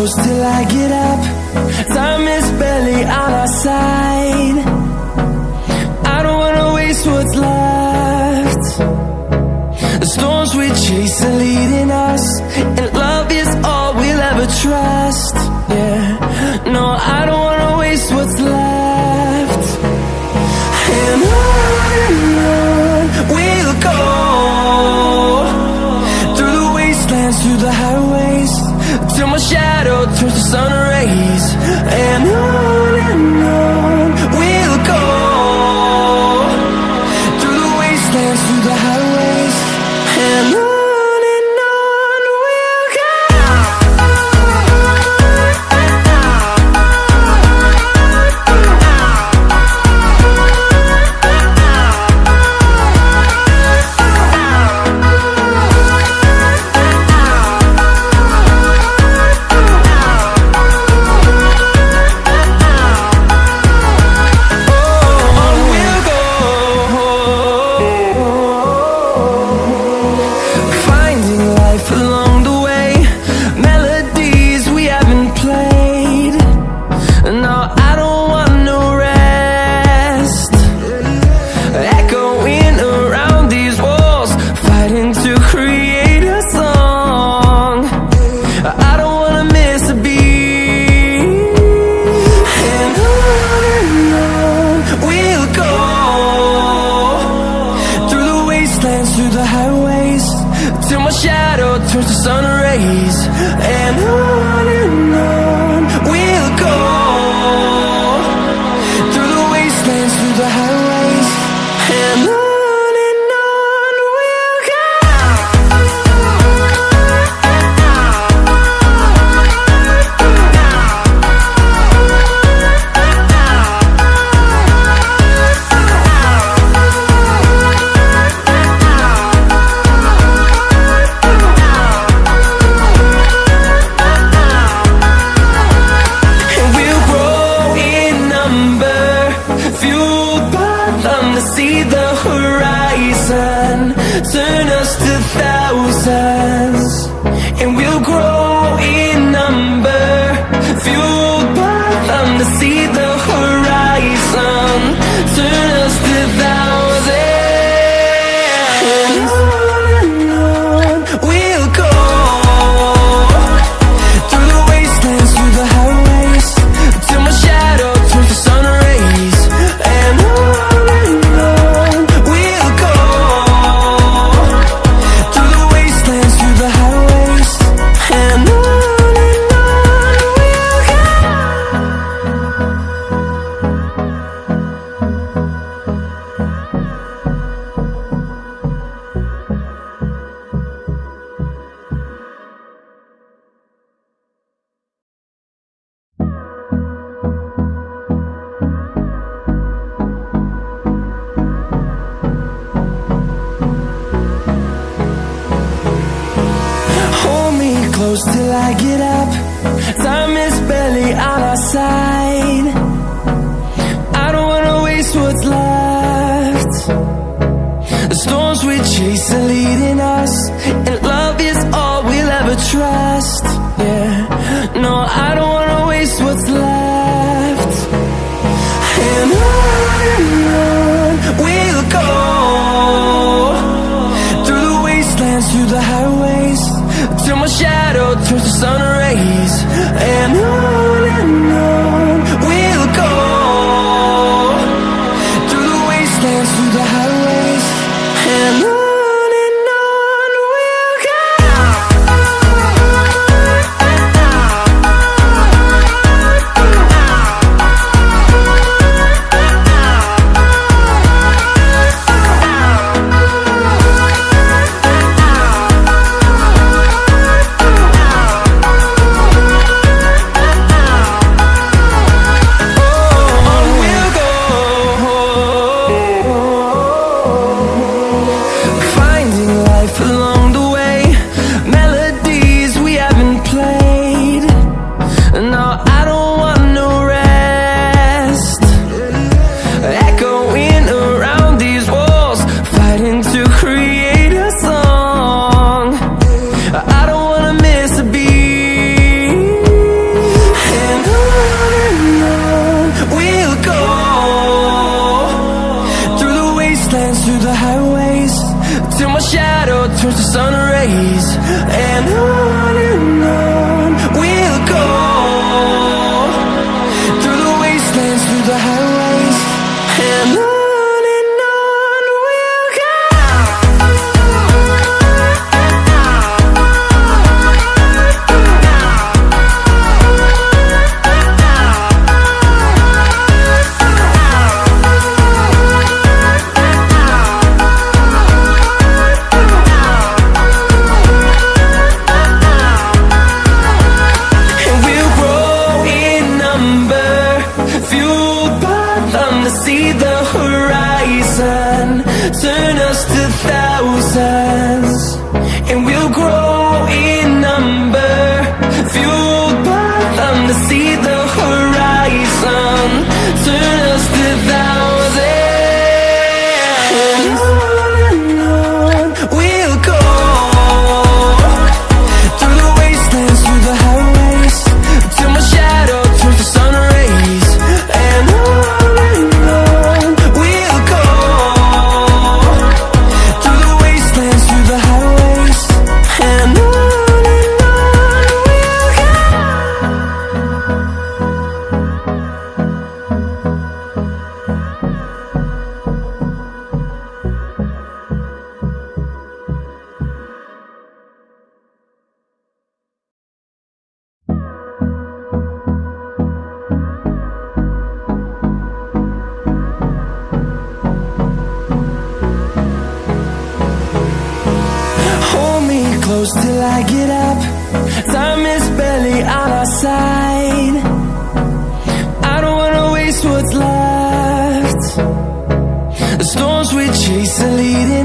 close till I get up. Time is barely on our side. I don't wanna waste what's left. The storms we chase are leading us, and love is all we'll ever trust. Yeah, no, I don't wanna waste what's left. And on we'll go, through the wastelands, through the highways, till my shadow turns to sun rays. And on we'll go, through the wastelands, through the highways, and on we'll go. Through the highways, till my shadow turns to sun rays. And on we'll go, through the wastelands, through the highways, and on we'll go. See the horizon, turn us to thousands, and we'll grow in number, fueled by them. To see the horizon, turn us to thousands, and on we'll go, through the wastelands, through the highways, till my shadow turns to sun rays. And close till I get up. Time is barely on our side. I don't wanna waste what's left. The storms we chase are leading us, and love is all we'll ever trust. Yeah, no, I don't wanna waste what's left. And on we'll go, through the wastelands, through the highways, till my shadow turns to sun rays. And on fueled by them to see the horizon, turn us to thousands, and we'll grow in number. Fueled by them to see the horizon, turn us to thousands. And on we'll go, through the wastelands, through the highways, till my shadow turns to sun rays. And on we'll go, through the wastelands, through the highways. And on we'll go. Hold me close till I get up. Time is barely on our side. I don't wanna waste what's left. The storms we chase are leading